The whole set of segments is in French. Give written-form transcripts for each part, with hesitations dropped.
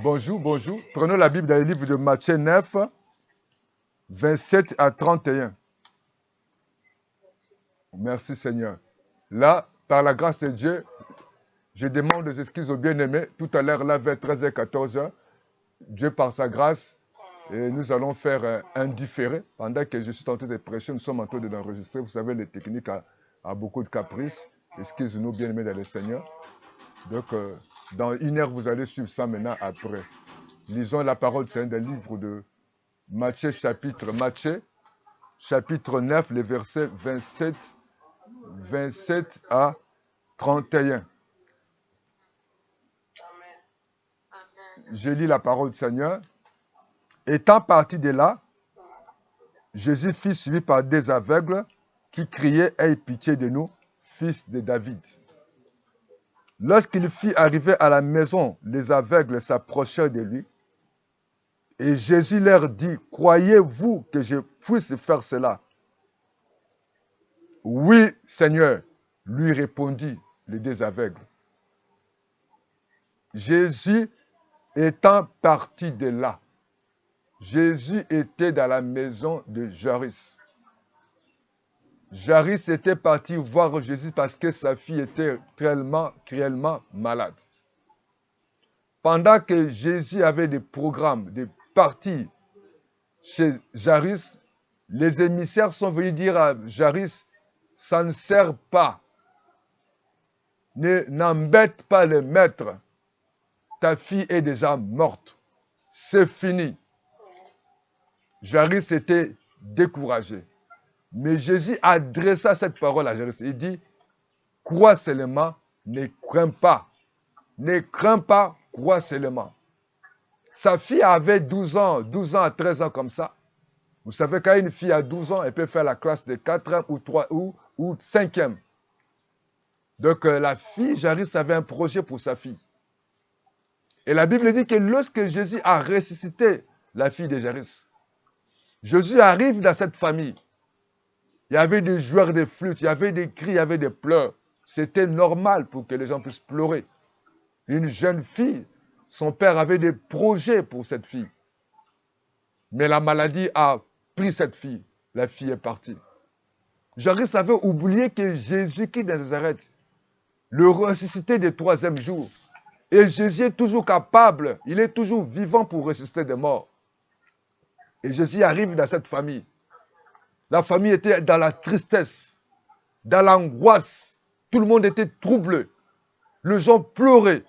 Bonjour, bonjour. Prenons la Bible dans le livre de Matthieu 9, 27 à 31. Merci Seigneur. Là, par la grâce de Dieu, je demande des excuses aux bien-aimés. Tout à l'heure, là, vers 13h, 14h, Dieu, par sa grâce, et nous allons faire un différé. Pendant que je suis en train de prêcher, nous sommes en train de l'enregistrer. Vous savez, les techniques a beaucoup de caprices. Excusez-nous, bien-aimés dans le Seigneur. Donc, dans une heure, vous allez suivre ça maintenant après. Lisons la parole du Seigneur dans le livre de Matthieu, chapitre 9, les versets 27 à 31. Je lis la parole du Seigneur. Étant parti de là, Jésus fut suivi par des aveugles qui criaient « Aie pitié de nous, fils de David ». Lorsqu'il fut arrivé à la maison, les aveugles s'approchèrent de lui. Et Jésus leur dit, « Croyez-vous que je puisse faire cela ?» « Oui, Seigneur, lui répondit les deux aveugles. Jésus étant parti de là, Jésus était dans la maison de Jairus. Jairus était parti voir Jésus parce que sa fille était cruellement malade. Pendant que Jésus avait des programmes, des parties chez Jairus, les émissaires sont venus dire à Jairus, ça ne sert pas. N'embête pas le maître. Ta fille est déjà morte. C'est fini. Jairus était découragé. Mais Jésus adressa cette parole à Jairus. Il dit, crois seulement, ne crains pas. Ne crains pas, crois seulement. Sa fille avait 12 ans à 13 ans comme ça. Vous savez, quand une fille a 12 ans, elle peut faire la classe de 4e ou 3 ou 5e. Donc la fille, Jairus avait un projet pour sa fille. Et la Bible dit que lorsque Jésus a ressuscité la fille de Jairus, Jésus arrive dans cette famille. Il y avait des joueurs de flûte, il y avait des cris, il y avait des pleurs. C'était normal pour que les gens puissent pleurer. Une jeune fille, son père avait des projets pour cette fille. Mais la maladie a pris cette fille. La fille est partie. Jairus avait oublié que Jésus-Christ de Nazareth le ressuscité du 3e jour. Et Jésus est toujours capable, il est toujours vivant pour ressusciter des morts. Et Jésus arrive dans cette famille. La famille était dans la tristesse, dans l'angoisse. Tout le monde était troublé. Les gens pleuraient.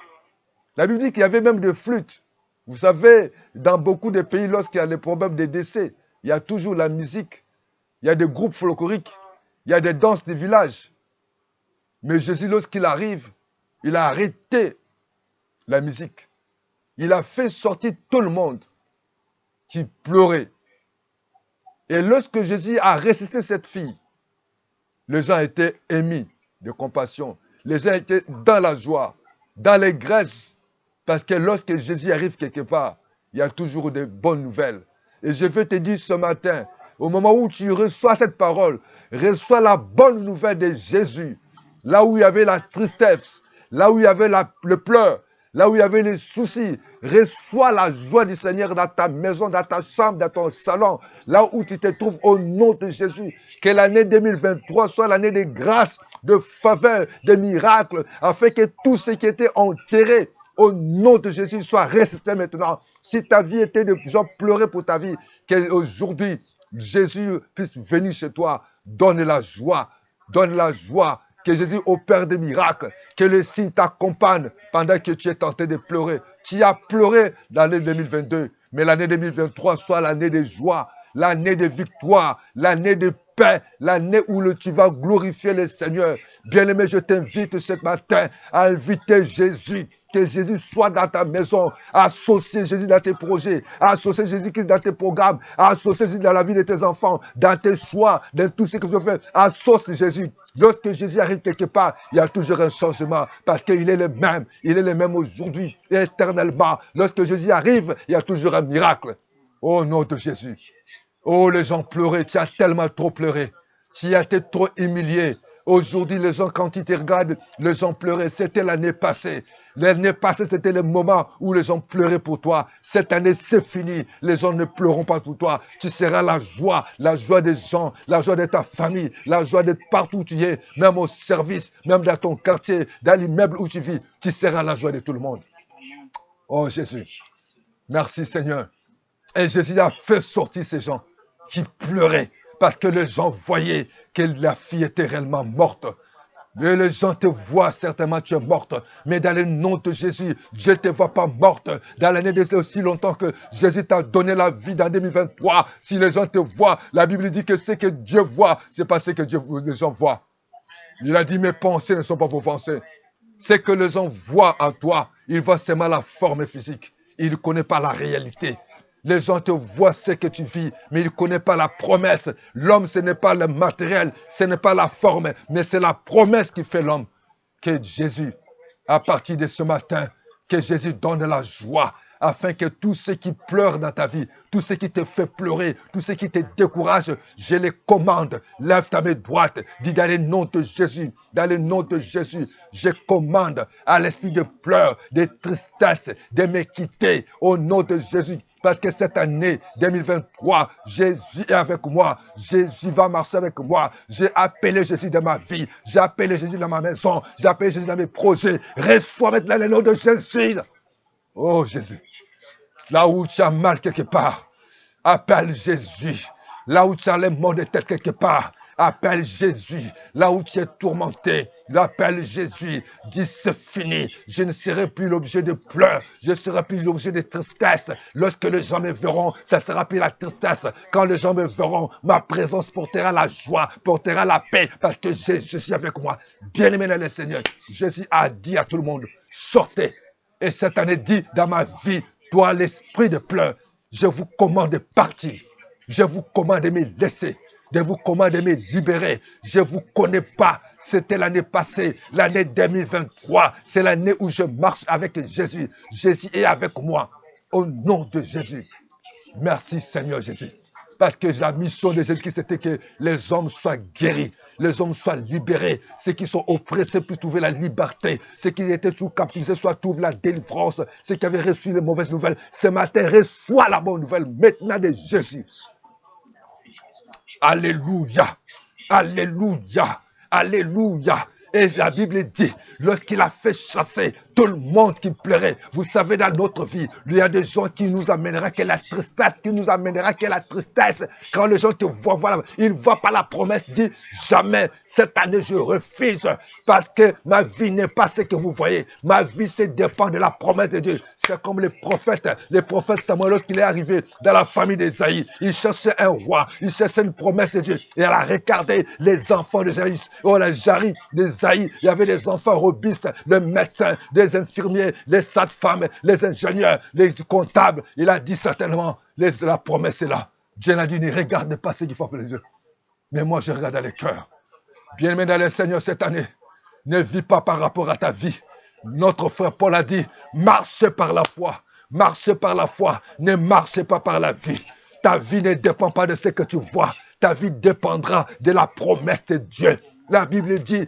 La Bible dit qu'il y avait même des flûtes. Vous savez, dans beaucoup de pays, lorsqu'il y a des problèmes de décès, il y a toujours la musique. Il y a des groupes folkloriques. Il y a des danses de village. Mais Jésus, lorsqu'il arrive, il a arrêté la musique. Il a fait sortir tout le monde qui pleurait. Et lorsque Jésus a ressuscité cette fille, les gens étaient émis de compassion. Les gens étaient dans la joie, dans les grâces. Parce que lorsque Jésus arrive quelque part, il y a toujours de bonnes nouvelles. Et je vais te dire ce matin, au moment où tu reçois cette parole, reçois la bonne nouvelle de Jésus. Là où il y avait la tristesse, là où il y avait le pleur, là où il y avait les soucis, reçois la joie du Seigneur dans ta maison, dans ta chambre, dans ton salon, là où tu te trouves au nom de Jésus. Que l'année 2023 soit l'année de grâce, de faveur, de miracles, afin que tout ce qui était enterré au nom de Jésus soit ressuscité maintenant. Si ta vie était de gens pleurer pour ta vie, qu'aujourd'hui Jésus puisse venir chez toi, donne la joie, que Jésus opère des miracles, que le signe t'accompagne pendant que tu es tenté de pleurer. Tu as pleuré l'année 2022, mais l'année 2023 soit l'année de joie, l'année de victoire, l'année de paix, l'année où tu vas glorifier le Seigneur. Bien-aimé, je t'invite ce matin à inviter Jésus. Que Jésus soit dans ta maison, associer Jésus dans tes projets, associer Jésus-Christ dans tes programmes, associer Jésus dans la vie de tes enfants, dans tes choix, dans tout ce que tu fais. Associe Jésus. Lorsque Jésus arrive quelque part, il y a toujours un changement parce qu'il est le même. Il est le même aujourd'hui et éternellement. Lorsque Jésus arrive, il y a toujours un miracle. Au nom de Jésus. Oh, les gens pleuraient. Tu as tellement trop pleuré. Tu as été trop humilié. Aujourd'hui, les gens, quand ils te regardent, les gens pleuraient. C'était l'année passée. L'année passée, c'était le moment où les gens pleuraient pour toi. Cette année, c'est fini. Les gens ne pleureront pas pour toi. Tu seras la joie des gens, la joie de ta famille, la joie d'être partout où tu es, même au service, même dans ton quartier, dans l'immeuble où tu vis. Tu seras la joie de tout le monde. Oh Jésus, merci Seigneur. Et Jésus a fait sortir ces gens qui pleuraient parce que les gens voyaient que la fille était réellement morte. Et les gens te voient certainement, tu es morte. Mais dans le nom de Jésus, Dieu ne te voit pas morte. Dans l'année de aussi longtemps que Jésus t'a donné la vie dans 2023, si les gens te voient, la Bible dit que ce que Dieu voit, c'est pas ce que les gens voient. Il a dit, mes pensées ne sont pas vos pensées. Ce que les gens voient en toi, ils voient seulement la forme physique. Ils ne connaissent pas la réalité. Les gens te voient ce que tu vis, mais ils ne connaissent pas la promesse. L'homme, ce n'est pas le matériel, ce n'est pas la forme, mais c'est la promesse qui fait l'homme. Que Jésus, à partir de ce matin, que Jésus donne la joie, afin que tous ceux qui pleurent dans ta vie, tous ceux qui te font pleurer, tous ceux qui te découragent, je les commande. Lève ta main droite, dis dans le nom de Jésus, dans le nom de Jésus, je commande à l'esprit de pleurs, de tristesse, de me quitter au nom de Jésus. Parce que cette année 2023, Jésus est avec moi. Jésus va marcher avec moi. J'ai appelé Jésus dans ma vie. J'ai appelé Jésus dans ma maison. J'ai appelé Jésus dans mes projets. Reçois maintenant le nom de Jésus. Oh Jésus. Là où tu as mal quelque part, appelle Jésus. Là où tu as les maux de tête quelque part, appelle Jésus. Là où tu es tourmenté, appelle Jésus. Dis c'est fini. Je ne serai plus l'objet de pleurs. Je ne serai plus l'objet de tristesse. Lorsque les gens me verront, ça sera plus la tristesse. Quand les gens me verront, ma présence portera la joie, portera la paix, parce que Jésus est avec moi. Bien-aimé dans le Seigneur, Jésus a dit à tout le monde, sortez. Et cette année dit dans ma vie, toi l'esprit de pleurs, je vous commande de partir. Je vous commande de me laisser. De vous commander de me libérer. Je ne vous connais pas. C'était l'année passée, l'année 2023. C'est l'année où je marche avec Jésus. Jésus est avec moi. Au nom de Jésus. Merci Seigneur Jésus. Parce que la mission de Jésus, c'était que les hommes soient guéris, les hommes soient libérés, ceux qui sont oppressés puissent trouver la liberté, ceux qui étaient sous captivité soient trouvent la délivrance, ceux qui avaient reçu les mauvaises nouvelles. Ce matin, reçois la bonne nouvelle maintenant de Jésus. Alléluia, alléluia, alléluia. Et la Bible dit, lorsqu'il a fait chasser tout le monde qui pleurait, vous savez, dans notre vie, il y a des gens qui nous amènera que la tristesse, Quand les gens te voient, voilà, ils ne voient pas la promesse, dit jamais, cette année je refuse, parce que ma vie n'est pas ce que vous voyez. Ma vie, c'est dépend de la promesse de Dieu. C'est comme les prophètes Samuel, lorsqu'il est arrivé dans la famille d'Ésaïe, il cherchait un roi, il cherchait une promesse de Dieu. Et elle a regardé les enfants de Jaïs, Jari, d'Ésaïe, il y avait des enfants robustes, les médecins, des infirmiers, les sages-femmes, les ingénieurs, les comptables. Il a dit certainement, la promesse est là. Dieu n'a dit, ne regarde pas ce qu'il faut pour les yeux. Mais moi, je regarde dans les cœurs. Bien-aimé dans le Seigneur cette année, ne vis pas par rapport à ta vie. Notre frère Paul a dit, marchez par la foi. Marchez par la foi. Ne marchez pas par la vie. Ta vie ne dépend pas de ce que tu vois. Ta vie dépendra de la promesse de Dieu. La Bible dit,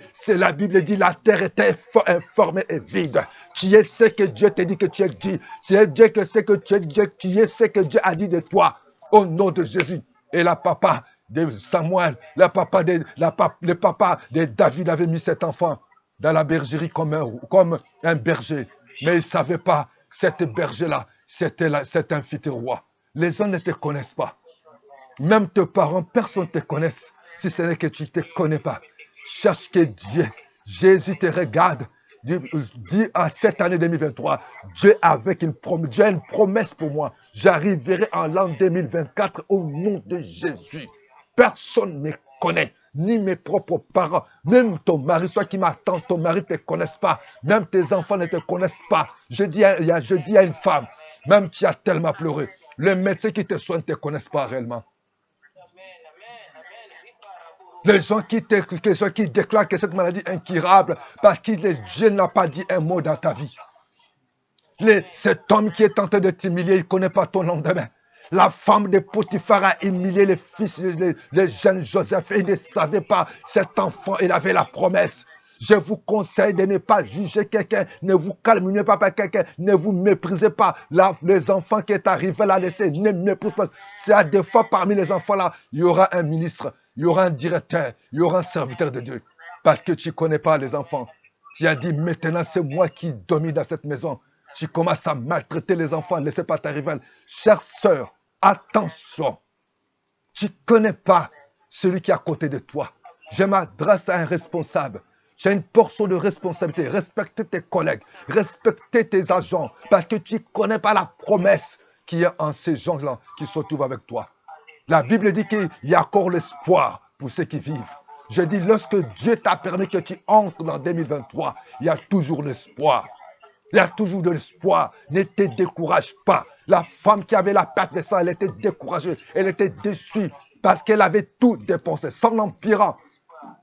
la terre était informée et vide. Tu es ce que Dieu te dit que tu es dit. Tu es Dieu que ce que tu es Dieu. Tu es ce que Dieu a dit de toi. Au nom de Jésus. Et la papa de Samuel, le papa de David avait mis cet enfant dans la bergerie comme un berger. Mais il ne savait pas, cette berger-là, c'est un fils roi. Les gens ne te connaissent pas. Même tes parents, personne ne te connaît. Si ce n'est que tu ne te connais pas. Cherche que Dieu, Jésus te regarde. Dis à cette année 2023, Dieu a une promesse pour moi. J'arriverai en l'an 2024 au nom de Jésus. Personne ne me connaît, ni mes propres parents, même ton mari, toi qui m'attends, ton mari ne te connaisse pas, même tes enfants ne te connaissent pas. Je dis à une femme, même tu as tellement pleuré, les médecins qui te soignent ne te connaissent pas réellement. Les gens qui déclarent que cette maladie est incurable parce que Dieu n'a pas dit un mot dans ta vie. Cet homme qui est en train de t'humilier, il ne connaît pas ton lendemain. La femme de Potiphar a humilié les fils, les jeunes Joseph, et il ne savait pas, cet enfant, il avait la promesse. Je vous conseille de ne pas juger quelqu'un, ne vous calomniez pas par quelqu'un, ne vous méprisez pas. Là, les enfants qui est arrivé là, laissez, ne méprisez pas. C'est à des fois parmi les enfants là, il y aura un ministre, il y aura un directeur, il y aura un serviteur de Dieu. Parce que tu ne connais pas les enfants. Tu as dit, maintenant c'est moi qui domine dans cette maison. Tu commences à maltraiter les enfants, laissez pas ta rivale. Chère sœur, attention. Tu ne connais pas celui qui est à côté de toi. Je m'adresse à un responsable. J'ai une portion de responsabilité. Respectez tes collègues, respectez tes agents, parce que tu ne connais pas la promesse qui est en ces gens-là qui se trouvent avec toi. La Bible dit qu'il y a encore l'espoir pour ceux qui vivent. Je dis, lorsque Dieu t'a permis que tu entres dans 2023, il y a toujours l'espoir. Il y a toujours de l'espoir. Ne te décourage pas. La femme qui avait la perte de sang, elle était découragée. Elle était déçue parce qu'elle avait tout dépensé, sans empirant.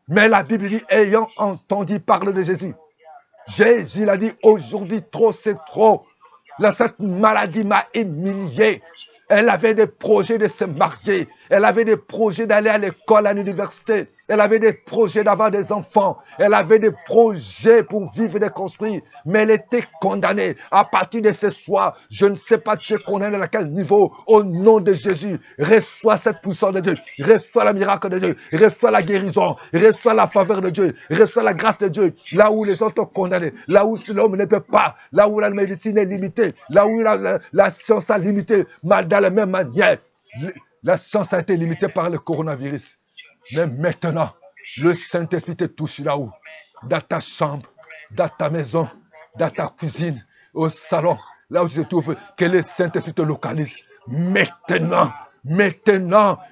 Mais la Bible dit, ayant entendu parler de Jésus, Jésus l'a dit, aujourd'hui, trop, c'est trop. Là, cette maladie m'a humilié. Elle avait des projets de se marier. Elle avait des projets d'aller à l'école, à l'université. Elle avait des projets d'avoir des enfants. Elle avait des projets pour vivre et de construire. Mais elle était condamnée. À partir de ce soir, je ne sais pas tu es condamné à quel niveau. Au nom de Jésus, reçois cette puissance de Dieu. Reçois le miracle de Dieu. Reçois la guérison. Reçois la faveur de Dieu. Reçois la grâce de Dieu. Là où les gens t'ont condamné. Là où l'homme ne peut pas. Là où la médecine est limitée. Là où la science a limité. Mal de la même manière. La science a été limitée par le coronavirus. Mais maintenant, le Saint-Esprit te touche là-haut. Dans ta chambre, dans ta maison, dans ta cuisine, au salon, là où tu te trouves, que le Saint-Esprit te localise. Maintenant,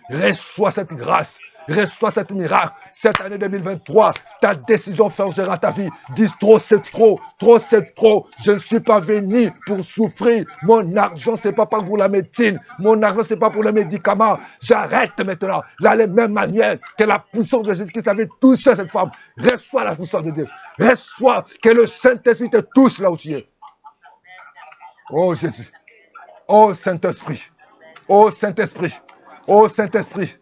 reçois cette grâce. Reçois cet miracle. Cette année 2023, ta décision forgera ta vie. Dis trop, c'est trop. Trop, c'est trop. Je ne suis pas venu pour souffrir. Mon argent, ce n'est pas pour la médecine. Mon argent, ce n'est pas pour les médicaments. J'arrête maintenant. Là, de la même manière que la puissance de Jésus-Christ avait touché cette femme. Reçois la puissance de Dieu. Reçois que le Saint-Esprit te touche là où tu es. Oh Jésus. Oh Saint-Esprit. Oh Saint-Esprit. Oh Saint-Esprit.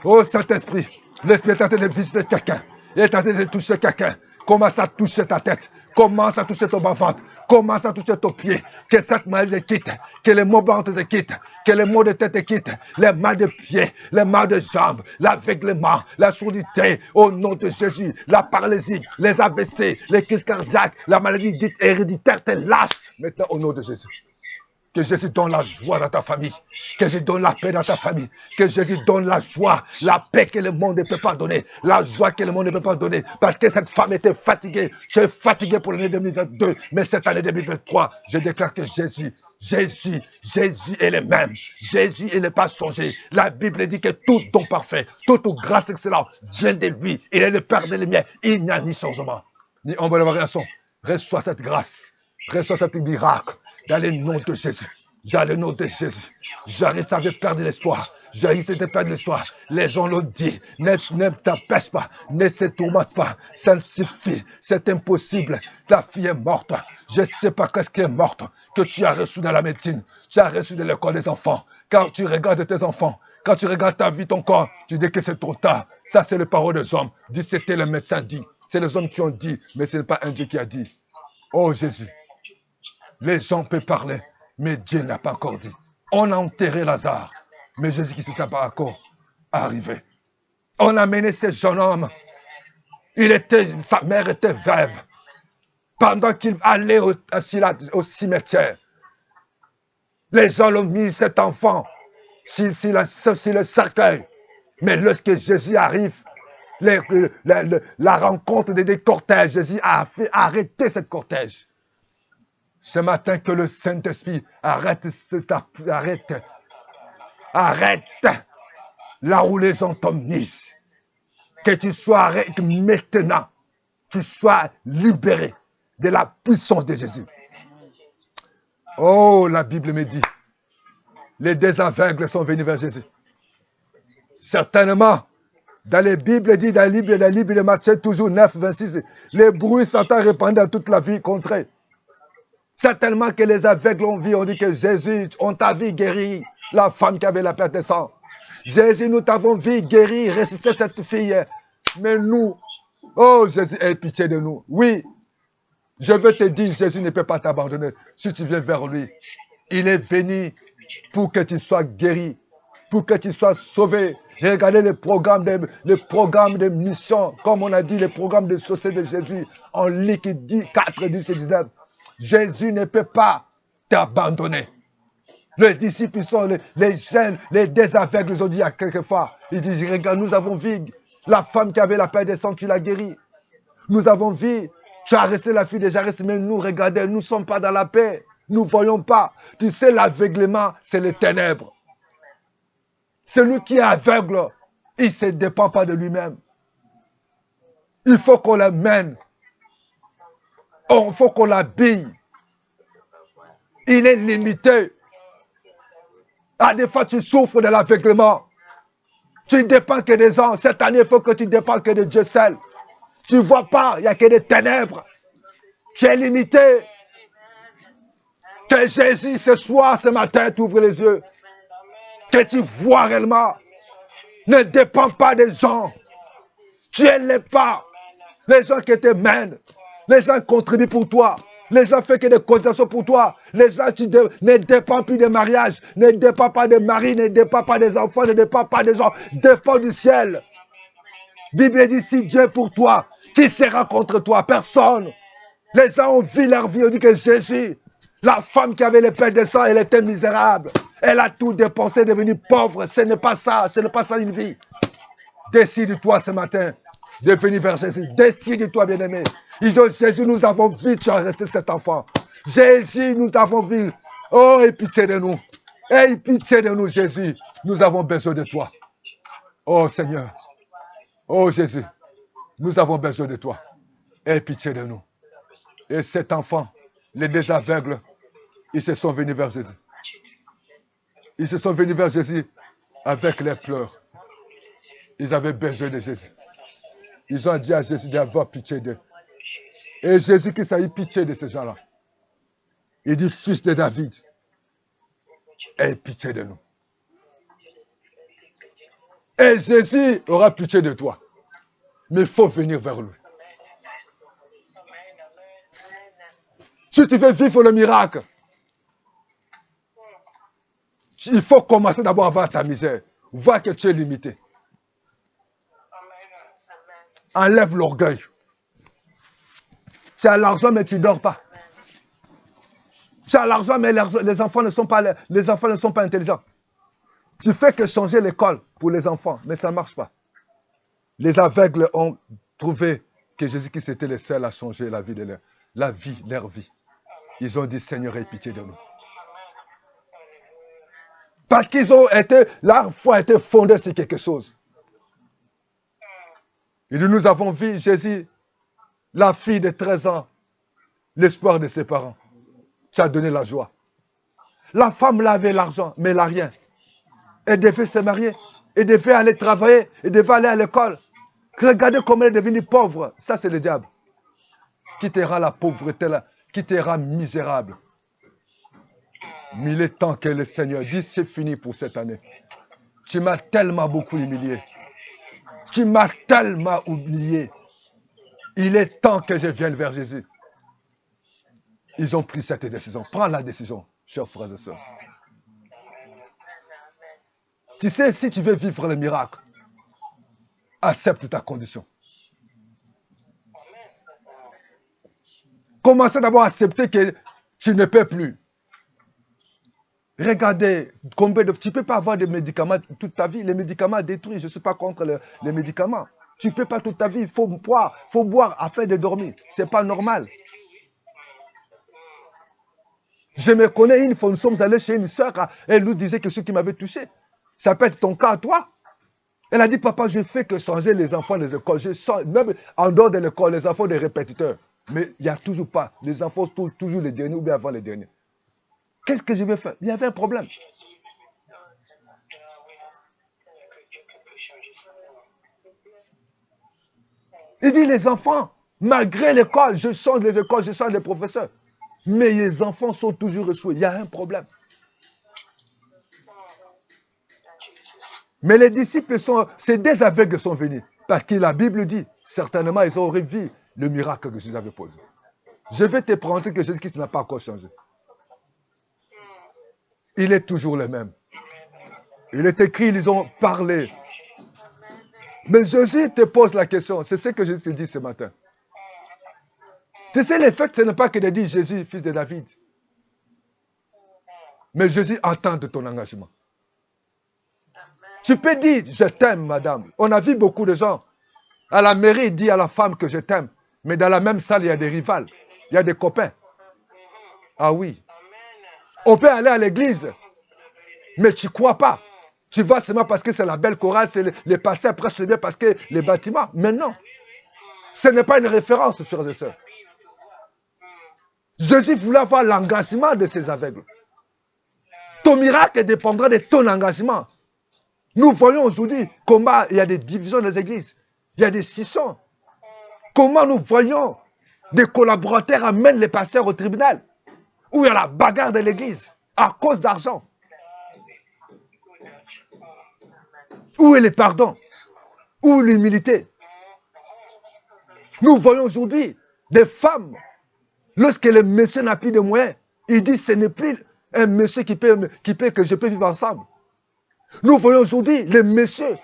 Oh Saint-Esprit, l'Esprit est en train de visiter quelqu'un. Il est en train de toucher quelqu'un. Commence à toucher ta tête. Commence à toucher ton bas-ventre. Commence à toucher ton pied. Que cette maladie te quitte. Que les maux de ventre te quittent. Que les maux de tête te quittent. Les mal de pied. Les mal de jambes. L'aveuglement. La surdité. Au nom de Jésus. La paralysie. Les AVC. Les crises cardiaques. La maladie dite héréditaire te lâche. Maintenant au nom de Jésus. Que Jésus donne la joie dans ta famille. Que Jésus donne la paix dans ta famille. Que Jésus donne la joie, la paix que le monde ne peut pas donner. La joie que le monde ne peut pas donner. Parce que cette femme était fatiguée. Je suis fatigué pour l'année 2022. Mais cette année 2023, je déclare que Jésus est le même. Jésus, il n'est pas changé. La Bible dit que tout don parfait, toute grâce excellente vient de lui. Il est le Père de lumière. Il n'y a ni changement, ni ombre de variation. Reçois cette grâce. Reçois cet miracle. Dans le nom de Jésus. Dans le nom de Jésus. J'arrive à perdre l'espoir. J'arrive à perdre l'espoir. Les gens l'ont dit. Ne t'empêche pas. Ne se tourmente pas. Ça suffit. C'est impossible. Ta fille est morte. Je ne sais pas qu'est-ce qui est morte. Que tu as reçu dans la médecine. Tu as reçu de l'école des enfants. Quand tu regardes tes enfants. Quand tu regardes ta vie, ton corps. Tu dis que c'est trop tard. Ça, c'est les paroles des hommes. Dis, c'était le médecin dit. C'est les hommes qui ont dit. Mais ce n'est pas un Dieu qui a dit. Oh Jésus. Les gens peuvent parler, mais Dieu n'a pas encore dit. On a enterré Lazare, mais Jésus-Christ n'était pas encore arrivé. On a mené ce jeune homme. Sa mère était veuve. Pendant qu'il allait au cimetière, les gens l'ont mis cet enfant sur le cercueil. Mais lorsque Jésus arrive, la rencontre des cortèges, Jésus a fait arrêter cette cortège. Ce matin, que le Saint-Esprit arrête là où les gens t'ont mis. Que tu sois arrêté maintenant. Tu sois libéré de la puissance de Jésus. Oh, la Bible me dit, les deux aveugles sont venus vers Jésus. Certainement, dans les Bibles dit, dans la Bible de Matthieu, toujours 9, 26, les bruits s'entendent répandus dans toute la vie contrée. Certainement que les aveugles ont vu, on dit que Jésus, on t'a vu guérir la femme qui avait la perte de sang. Jésus, nous t'avons vu guérir, ressusciter cette fille. Mais nous, Oh Jésus, aie pitié de nous. Oui, je veux te dire, Jésus ne peut pas t'abandonner si tu viens vers lui. Il est venu pour que tu sois guéri, pour que tu sois sauvé. Regardez les programmes de mission, comme on a dit, les programmes de société de Jésus en lit qui dit 4, 10 et 19. Jésus ne peut pas t'abandonner. Les disciples, ils sont les jeunes, les deux aveugles, ils ont dit il y a quelques fois. Ils disent, regarde, nous avons vu la femme qui avait la paix des sangs, tu l'as guérie. Nous avons vu, tu as resté la fille de Jairus, mais nous, regardez, nous ne sommes pas dans la paix. Nous ne voyons pas. Tu sais, l'aveuglement, c'est les ténèbres. Celui qui est aveugle, il ne se dépend pas de lui-même. Il faut qu'on l'amène. Il faut qu'on l'habille. Il est limité. Ah, des fois, tu souffres de l'aveuglement. Tu ne dépends que des gens. Cette année, il faut que tu ne dépends que de Dieu seul. Tu ne vois pas, il n'y a que des ténèbres. Tu es limité. Que Jésus, ce soir, ce matin, t'ouvre les yeux. Que tu vois réellement. Ne dépends pas des gens. Tu es les pas. Les gens qui te mènent. Les gens contribuent pour toi. Les gens font que des cotisations pour toi. Les gens ne dépendent plus des mariages. Ne dépendent pas des maris. Ne dépendent pas des enfants. Ne dépendent pas des gens. Dépend du ciel. La Bible dit, si Dieu est pour toi, qui sera contre toi? Personne. Les gens ont vu leur vie. On dit que Jésus, la femme qui avait les pères de sang, elle était misérable. Elle a tout dépensé, devenue pauvre. Ce n'est pas ça. Ce n'est pas ça une vie. Décide-toi ce matin de venir vers Jésus. Décide-toi, bien-aimé. Il dit, Jésus, nous avons vu, tu as resté cet enfant. Jésus, nous avons vu. Oh, aie pitié de nous. Aie pitié de nous, Jésus. Nous avons besoin de toi. Oh, Seigneur. Oh, Jésus. Nous avons besoin de toi. Aie pitié de nous. Et cet enfant, les deux aveugles, ils se sont venus vers Jésus. Ils se sont venus vers Jésus avec les pleurs. Ils avaient besoin de Jésus. Ils ont dit à Jésus d'avoir pitié d'eux. Et Jésus qui s'est eu pitié de ces gens-là. Il dit, fils de David, aie pitié de nous. Et Jésus aura pitié de toi. Mais il faut venir vers lui. Si tu veux vivre le miracle, il faut commencer d'abord à voir ta misère. Voir que tu es limité. Enlève l'orgueil. Tu as l'argent, mais tu ne dors pas. Tu as l'argent, mais les enfants ne sont pas intelligents. Tu fais que changer l'école pour les enfants, mais ça ne marche pas. Les aveugles ont trouvé que Jésus-Christ était le seul à changer la vie de leur vie. Ils ont dit, Seigneur, aie pitié de nous. Parce leur foi a été fondée sur quelque chose. Et nous avons vu Jésus, la fille de 13 ans, l'espoir de ses parents. Ça a donné la joie. La femme, là, avait l'argent, mais elle n'a rien. Elle devait se marier. Elle devait aller travailler. Elle devait aller à l'école. Regardez comment elle est devenue pauvre. Ça, c'est le diable. Qui te rend la pauvreté, là, qui te rend misérable. Mais il est temps que le Seigneur dise, c'est fini pour cette année. Tu m'as tellement beaucoup humilié. Tu m'as tellement oublié. Il est temps que je vienne vers Jésus. Ils ont pris cette décision. Prends la décision, chers frères et sœurs. Tu sais, si tu veux vivre le miracle, accepte ta condition. Commencez d'abord à accepter que tu ne peux plus. Regardez, tu ne peux pas avoir des médicaments toute ta vie. Les médicaments détruisent. Je ne suis pas contre les médicaments. Tu ne peux pas toute ta vie. Il faut boire afin de dormir. Ce n'est pas normal. Je me connais une fois, nous sommes allés chez une soeur. Elle nous disait que ce qui m'avait touché, ça peut être ton cas à toi. Elle a dit, papa, je fais que changer les enfants des écoles. Même en dehors de l'école, les enfants des répétiteurs. Mais il n'y a toujours pas. Les enfants sont toujours les derniers ou bien avant les derniers. Qu'est-ce que je vais faire? Il y avait un problème. Il dit, les enfants, malgré l'école, je change les écoles, je change les professeurs. Mais les enfants sont toujours échoués. Il y a un problème. Mais les disciples ces deux aveugles sont venus. Parce que la Bible dit, certainement, ils auraient vu le miracle que Jésus avait posé. Je vais te présenter que Jésus-Christ n'a pas encore changé. Il est toujours le même. Il est écrit, ils ont parlé. Mais Jésus te pose la question. C'est ce que Jésus te dit ce matin. Tu sais, le fait, ce n'est pas que de dire Jésus, fils de David. Mais Jésus entend de ton engagement. Tu peux dire, je t'aime, madame. On a vu beaucoup de gens. À la mairie, il dit à la femme que je t'aime. Mais dans la même salle, il y a des rivales. Il y a des copains. Ah oui. On peut aller à l'église. Mais tu ne crois pas. Tu vas seulement parce que c'est la belle chorale, c'est les pasteurs prêchent bien parce que les bâtiments. Mais non. Ce n'est pas une référence, frères et sœurs. Jésus voulait avoir l'engagement de ces aveugles. Ton miracle dépendra de ton engagement. Nous voyons aujourd'hui comment il y a des divisions dans les églises. Il y a des scissions. Comment nous voyons des collaborateurs amènent les pasteurs au tribunal. Où il y a la bagarre de l'église à cause d'argent. Où est le pardon? Où est l'humilité? Nous voyons aujourd'hui des femmes, lorsque le monsieur n'a plus de moyens, il dit ce n'est plus un monsieur qui peut que je peux vivre ensemble. Nous voyons aujourd'hui le monsieur,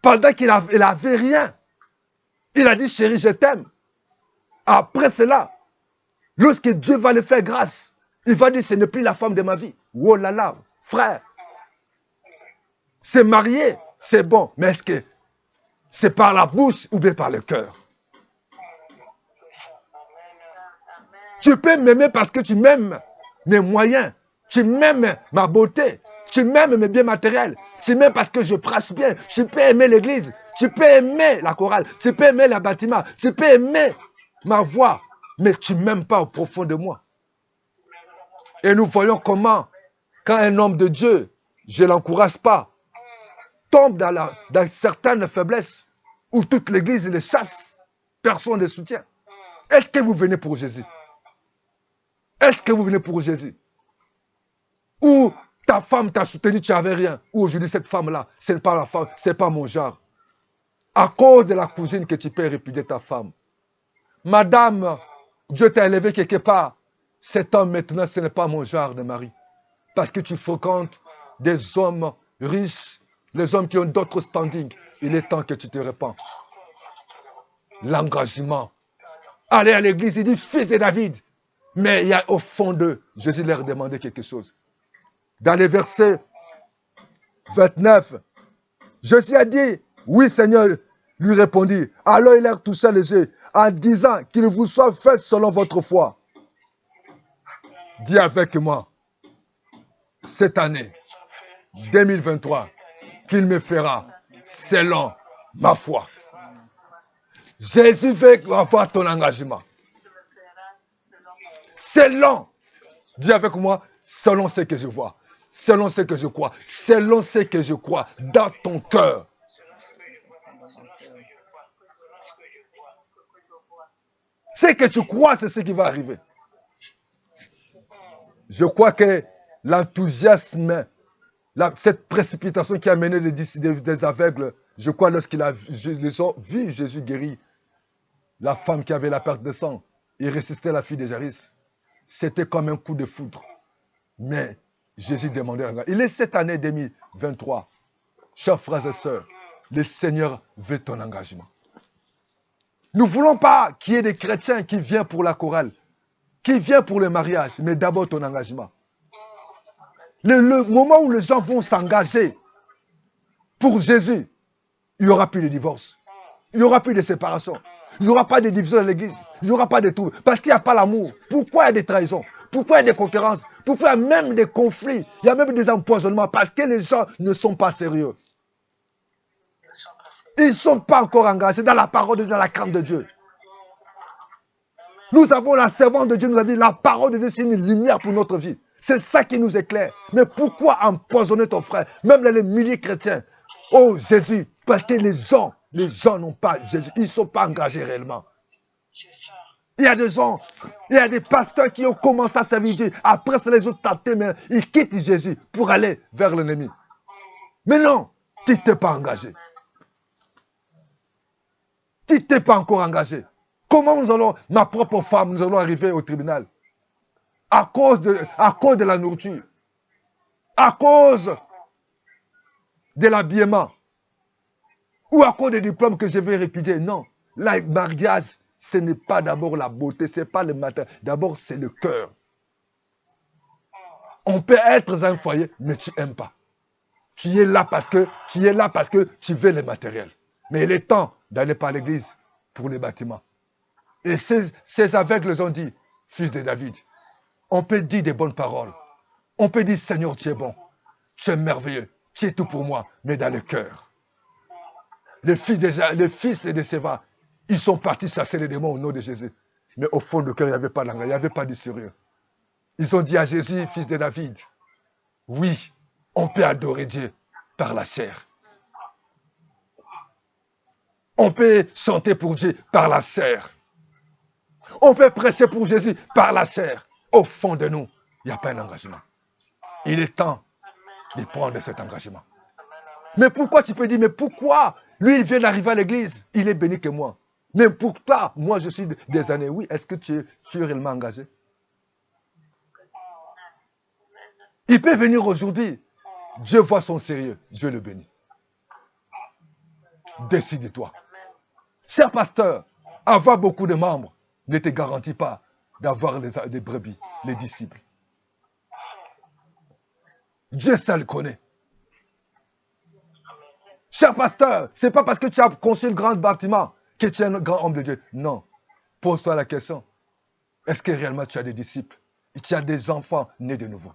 pendant qu'il n'avait rien, il a dit chérie, je t'aime. Après cela, lorsque Dieu va le faire grâce, il va dire ce n'est plus la femme de ma vie. Oh là là, frère. C'est marié, c'est bon, mais est-ce que c'est par la bouche ou bien par le cœur? Tu peux m'aimer parce que tu m'aimes mes moyens, tu m'aimes ma beauté, tu m'aimes mes biens matériels, tu m'aimes parce que je prêche bien, tu peux aimer l'église, tu peux aimer la chorale, tu peux aimer le bâtiment, tu peux aimer ma voix, mais tu ne m'aimes pas au profond de moi. Et nous voyons comment, quand un homme de Dieu, je ne l'encourage pas, tombe dans certaines faiblesses où toute l'église le chasse, personne ne soutient. Est-ce que vous venez pour Jésus? Est-ce que vous venez pour Jésus? Ou ta femme t'a soutenu, tu n'avais rien. Ou aujourd'hui, cette femme-là, ce n'est pas la femme, ce n'est pas mon genre. À cause de la cousine que tu peux répudier ta femme. Madame, Dieu t'a élevé quelque part. Cet homme maintenant, ce n'est pas mon genre de mari. Parce que tu fréquentes des hommes riches, les hommes qui ont d'autres standings. Il est temps que tu te répands. L'engagement. Allez à l'église, il dit fils de David. Mais il y a au fond d'eux, Jésus leur demandait quelque chose. Dans les versets 29, Jésus a dit, oui Seigneur, lui répondit. Alors il leur toucha les yeux en disant qu'il vous soit fait selon votre foi. Dis avec moi, cette année 2023, qu'il me fera selon ma foi. Jésus veut avoir ton engagement. Selon, dis avec moi, selon ce que je vois, selon ce que je crois, selon ce que je crois dans ton cœur. Ce que tu crois, c'est ce qui va arriver. Je crois que l'enthousiasme, cette précipitation qui a mené des aveugles, je crois lorsqu'ils ont vu Jésus guérir la femme qui avait la perte de sang, il ressuscitait la fille de Jairus. C'était comme un coup de foudre. Mais Jésus demandait, il est cette année 2023, chers frères et sœurs, le Seigneur veut ton engagement. Nous ne voulons pas qu'il y ait des chrétiens qui viennent pour la chorale, qui viennent pour le mariage, mais d'abord ton engagement. Le moment où les gens vont s'engager pour Jésus, il n'y aura plus de divorce, il n'y aura plus de séparation, il n'y aura pas de division dans l'église, il n'y aura pas de tout, parce qu'il n'y a pas l'amour. Pourquoi il y a des trahisons? Pourquoi il y a des concurrences? Pourquoi il y a même des conflits? Il y a même des empoisonnements, parce que les gens ne sont pas sérieux. Ils ne sont pas encore engagés dans la parole de Dieu, dans la crainte de Dieu. Nous avons la servante de Dieu, nous a dit, la parole de Dieu, c'est une lumière pour notre vie. C'est ça qui nous éclaire. Mais pourquoi empoisonner ton frère? Même les milliers chrétiens. Oh Jésus, parce que les gens n'ont pas Jésus. Ils ne sont pas engagés réellement. Il y a des gens, il y a des pasteurs qui ont commencé à servir Dieu. Après, c'est les autres tentés, mais ils quittent Jésus pour aller vers l'ennemi. Mais non, tu n'es pas engagé. Tu t'es pas encore engagé. Comment nous allons, ma propre femme, nous allons arriver au tribunal? À cause de la nourriture. À cause de l'habillement. Ou à cause des diplômes que je vais répudier. Non. Le mariage, ce n'est pas d'abord la beauté, ce n'est pas le matin. D'abord, c'est le cœur. On peut être dans un foyer, mais tu n'aimes pas. Tu es là parce que tu veux le matériel. Mais il est temps d'aller par l'église pour les bâtiments. Et ces aveugles ont dit, fils de David, on peut dire des bonnes paroles. On peut dire, Seigneur, tu es bon. Tu es merveilleux. Tu es tout pour moi, mais dans le cœur. Les fils de Séva, ils sont partis chasser les démons au nom de Jésus. Mais au fond du cœur, il n'y avait pas d'engagement, il n'y avait pas de sérieux. Ils ont dit à Jésus, fils de David, oui, on peut adorer Dieu par la chair. On peut chanter pour Dieu par la chair. On peut prêcher pour Jésus par la chair. Au fond de nous, il n'y a pas un engagement. Il est temps de prendre cet engagement. Mais pourquoi tu peux dire, mais pourquoi lui, il vient d'arriver à l'église, il est béni que moi. Mais pourquoi moi, je suis des années, oui, est-ce que tu es réellement engagé? Il peut venir aujourd'hui. Dieu voit son sérieux. Dieu le bénit. Décide-toi. Cher pasteur, avoir beaucoup de membres ne te garantit pas d'avoir des brebis, les disciples. Dieu seul connaît. Cher pasteur, ce n'est pas parce que tu as construit le grand bâtiment que tu es un grand homme de Dieu. Non. Pose-toi la question. Est-ce que réellement tu as des disciples? Et tu as des enfants nés de nouveau?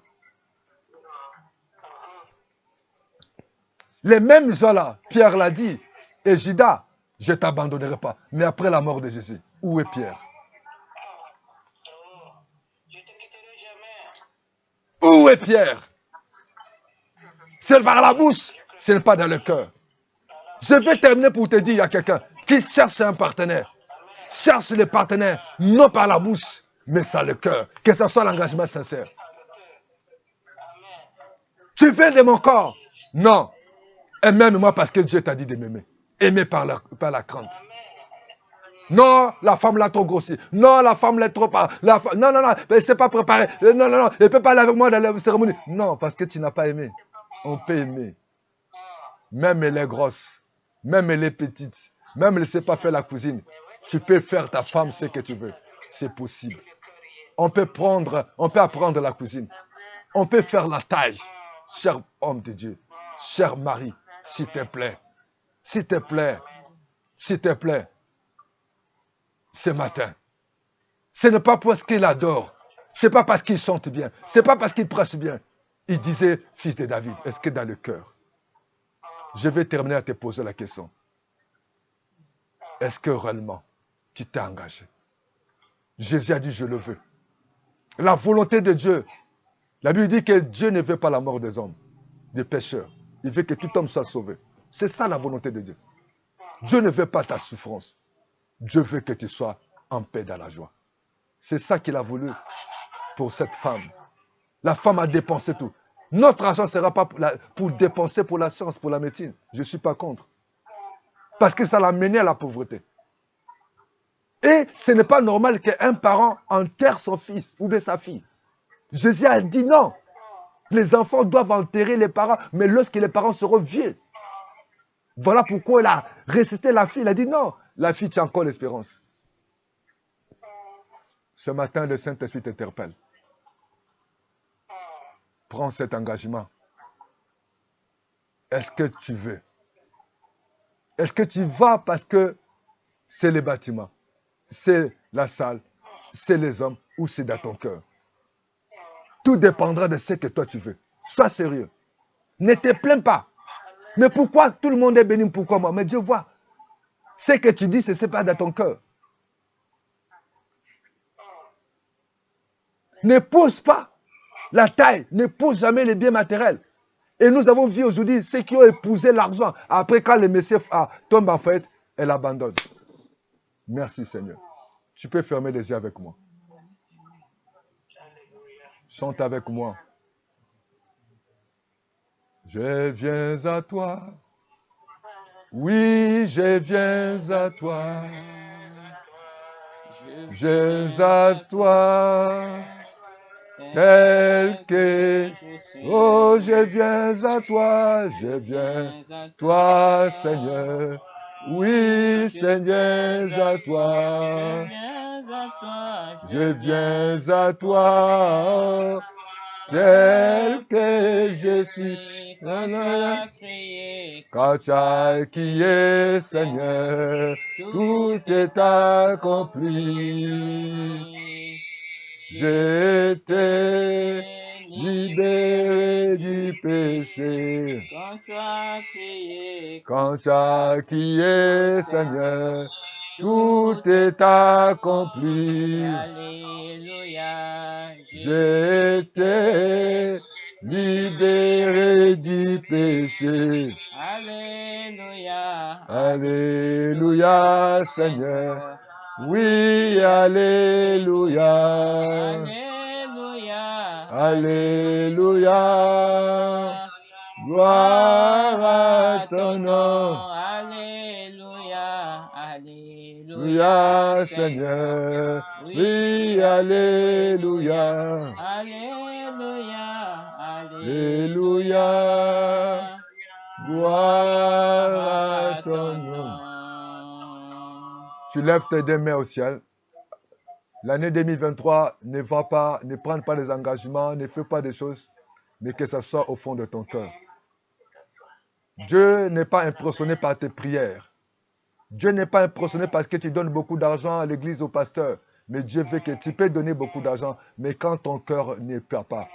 Les mêmes gens-là, Pierre l'a dit, et Judas, je ne t'abandonnerai pas. Mais après la mort de Jésus, où est Pierre? Où est Pierre? C'est par la bouche, ce n'est pas dans le cœur. Je vais terminer pour te dire, il y a quelqu'un qui cherche un partenaire. Cherche le partenaire, non par la bouche, mais sans le cœur. Que ce soit l'engagement sincère. Tu veux de mon corps? Non. Aime-moi parce que Dieu t'a dit de m'aimer. Aimer par la crainte. Non, la femme l'a trop grossi. Non, la femme l'a trop... Non, non, non, elle ne s'est pas préparée. Non, non, non, elle ne peut pas aller avec moi dans la cérémonie. Non, parce que tu n'as pas aimé. On peut aimer. Même elle est grosse. Même elle est petite. Même elle ne sait pas faire la cuisine. Tu peux faire ta femme ce que tu veux. C'est possible. On peut apprendre la cuisine. On peut faire la taille. Cher homme de Dieu. Cher mari, s'il te plaît. S'il te plaît. S'il te plaît. Ce matin. Ce n'est pas parce qu'il adore. Ce n'est pas parce qu'il chante bien. Ce n'est pas parce qu'il prêche bien. Il disait, fils de David, est-ce que dans le cœur? Je vais terminer à te poser la question. Est-ce que réellement tu t'es engagé? Jésus a dit, je le veux. La volonté de Dieu. La Bible dit que Dieu ne veut pas la mort des hommes, des pécheurs. Il veut que tout homme soit sauvé. C'est ça la volonté de Dieu. Dieu ne veut pas ta souffrance. Dieu veut que tu sois en paix dans la joie. C'est ça qu'il a voulu pour cette femme. La femme a dépensé tout. Notre argent ne sera pas pour dépenser pour la science, pour la médecine. Je ne suis pas contre. Parce que ça l'a mené à la pauvreté. Et ce n'est pas normal qu'un parent enterre son fils ou bien sa fille. Jésus a dit non. Les enfants doivent enterrer les parents, mais lorsque les parents seront vieux. Voilà pourquoi il a ressuscité la fille. Il a dit non, la fille, tu as encore l'espérance. Ce matin, le Saint-Esprit t'interpelle. Prends cet engagement. Est-ce que tu veux? Est-ce que tu vas parce que c'est les bâtiments, c'est la salle, c'est les hommes ou c'est dans ton cœur? Tout dépendra de ce que toi tu veux. Sois sérieux. Ne te plains pas. Mais pourquoi tout le monde est béni? Pourquoi moi? Mais Dieu voit. Ce que tu dis, ce n'est pas dans ton cœur. Ne pousse pas la taille, ne pousse jamais les biens matériels. Et nous avons vu aujourd'hui ceux qui ont épousé l'argent. Après, quand le Messie tombe en fait, elle abandonne. Merci Seigneur. Tu peux fermer les yeux avec moi. Chante avec moi. Je viens à toi. Oui, je viens à toi. Je viens à toi. Tel que, oh, je viens à toi, je viens à toi, Seigneur. Oui, Seigneur, à toi. Je viens à toi, tel que je suis. Quand tu as crié, Seigneur, tout est accompli. J'ai été libéré du péché. Quand tu as crié, Seigneur, tout est accompli. Alléluia. J'ai été libéré du péché. Alléluia. Alléluia, Seigneur. Oui, alléluia. Alléluia. Alléluia. Gloire à ton nom. Alléluia. Alléluia, Seigneur. Oui, alléluia. Alléluia. Alléluia. Gloire à ton nom. Tu lèves tes deux mains au ciel. L'année 2023, ne prends pas des engagements, ne fais pas des choses, mais que ça soit au fond de ton cœur. Dieu n'est pas impressionné par tes prières. Dieu n'est pas impressionné parce que tu donnes beaucoup d'argent à l'église, au pasteur. Mais Dieu veut que tu peux donner beaucoup d'argent, mais quand ton cœur ne perd pas,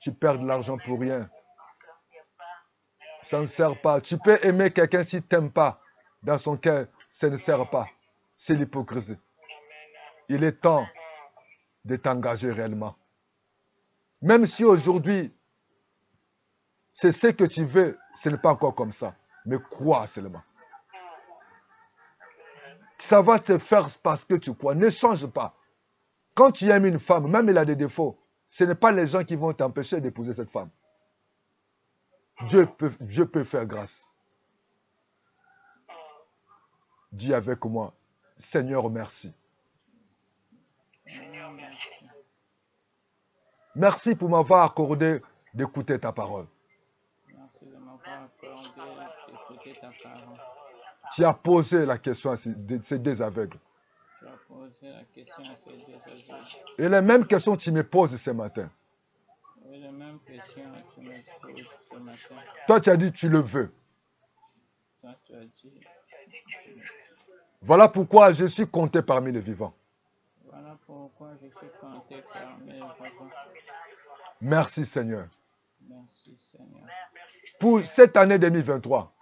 tu perds de l'argent pour rien. Ça ne sert pas. Tu peux aimer quelqu'un s'il ne t'aime pas. Dans son cœur, ça ne sert pas. C'est l'hypocrisie. Il est temps de t'engager réellement. Même si aujourd'hui, c'est ce que tu veux, ce n'est pas encore comme ça. Mais crois seulement. Ça va te faire parce que tu crois. Ne change pas. Quand tu aimes une femme, même elle a des défauts, ce n'est pas les gens qui vont t'empêcher d'épouser cette femme. Dieu peut faire grâce. Dis avec moi, Seigneur, merci. Merci pour m'avoir accordé d'écouter ta parole. Merci de m'avoir accordé d'écouter ta parole. Tu as posé la question à ces deux aveugles. Tu as posé la question à ces deux aveugles. Et les mêmes questions que tu me poses ce matin. Et les mêmes questions que tu me poses ce matin. Toi, tu as dit tu le veux. Toi, tu as dit. Voilà pourquoi je suis compté parmi les vivants. Voilà pourquoi je suis compté parmi les vivants. Merci Seigneur. Merci Seigneur. Pour cette année 2023.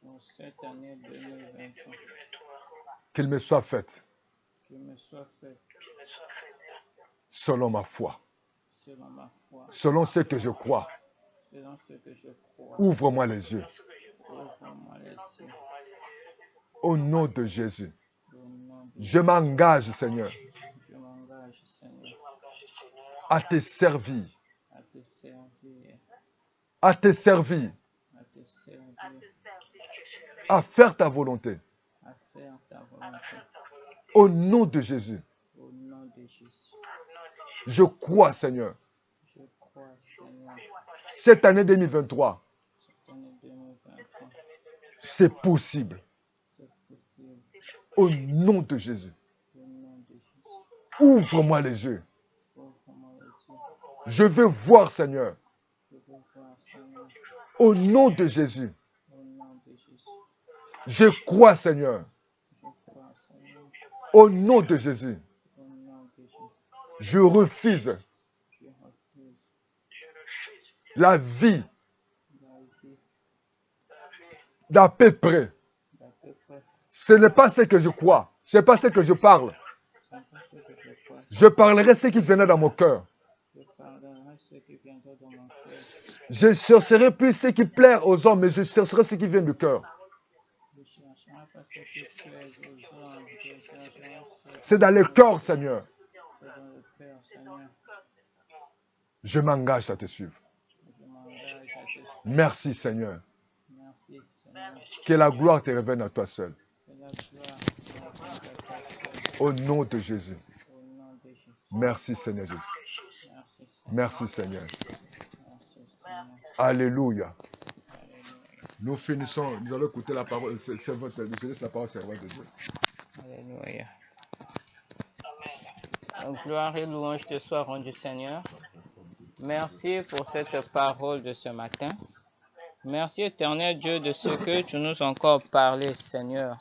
Pour cette année 2023. Qu'il me soit fait. Qu'il me soit fait. Selon ma foi. Selon ma foi. Selon ce que je crois. Selon ce que je crois. Ouvre-moi les yeux. Ouvre-moi les yeux. Au nom de Jésus. Je m'engage, Seigneur. Je m'engage, Seigneur. À te servir. À te servir. À te servir. À te servir. À faire ta volonté. À faire ta volonté. Au nom de Jésus. Au nom de Jésus. Je crois, Seigneur. Je crois, Seigneur. Cette année 2023. Cette année 2023. C'est possible. C'est possible. Au nom de Jésus. Au nom de Jésus. Ouvre-moi les yeux. Ouvre-moi les yeux. Je veux voir, Seigneur. Je veux voir, Seigneur. Au nom de Jésus. Au nom de Jésus. Je crois, Seigneur. Je crois, Seigneur. Au nom de Jésus. Au nom de Jésus. Je refuse Je refuse la vie la vie d'à peu près. d'à peu près. Ce n'est pas ce que je crois. Ce n'est pas ce que je parle. C'est pas ce que je crois. Je parlerai ce qui venait dans mon cœur. Je parlerai ce qui viendra dans mon cœur. Je chercherai plus ce qui plaît aux hommes, mais je chercherai ce qui vient du cœur. Je chercherai pas ce qui plaît aux hommes. Je chercherai ce C'est dans le cœur, Seigneur. qui est dans le cœur, Seigneur. Je m'engage à te suivre. Je m'engage à te suivre. Merci, Seigneur. Merci, Seigneur. Que la gloire te revienne à toi seul. Que la gloire te revienne à toi seul. Au nom de Jésus. Au nom de Jésus. Merci Seigneur Jésus. Merci, Seigneur. Merci Seigneur. Merci, Seigneur. Alléluia. Alléluia. Nous finissons, nous allons écouter la parole. Je laisse la parole servante de Dieu. Alléluia. Gloire et louange te soient rendues, Seigneur. Merci pour cette parole de ce matin. Merci, éternel Dieu, de ce que tu nous as encore parlé, Seigneur.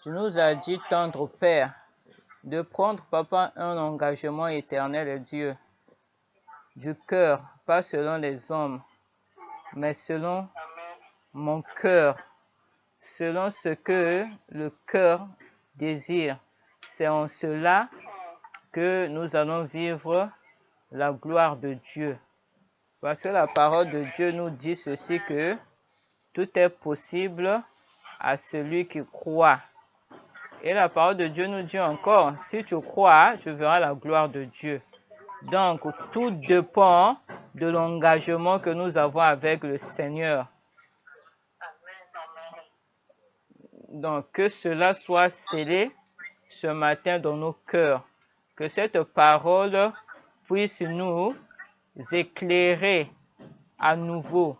Tu nous as dit, tendre Père, de prendre, Papa, un engagement éternel, Dieu, du cœur, pas selon les hommes, mais selon mon cœur, selon ce que le cœur désire. C'est en cela que nous allons vivre la gloire de Dieu. Parce que la parole de Dieu nous dit ceci, que tout est possible à celui qui croit. Et la parole de Dieu nous dit encore, si tu crois, tu verras la gloire de Dieu. Donc, tout dépend de l'engagement que nous avons avec le Seigneur. Donc, que cela soit scellé ce matin dans nos cœurs. Que cette parole puisse nous éclairer à nouveau,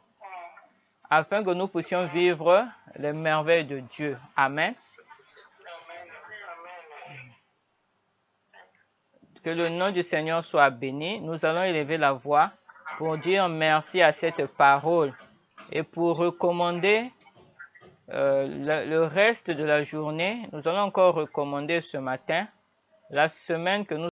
afin que nous puissions vivre les merveilles de Dieu. Amen. Que le nom du Seigneur soit béni. Nous allons élever la voix pour dire merci à cette parole et pour recommander le reste de la journée. Nous allons encore recommander ce matin la semaine que nous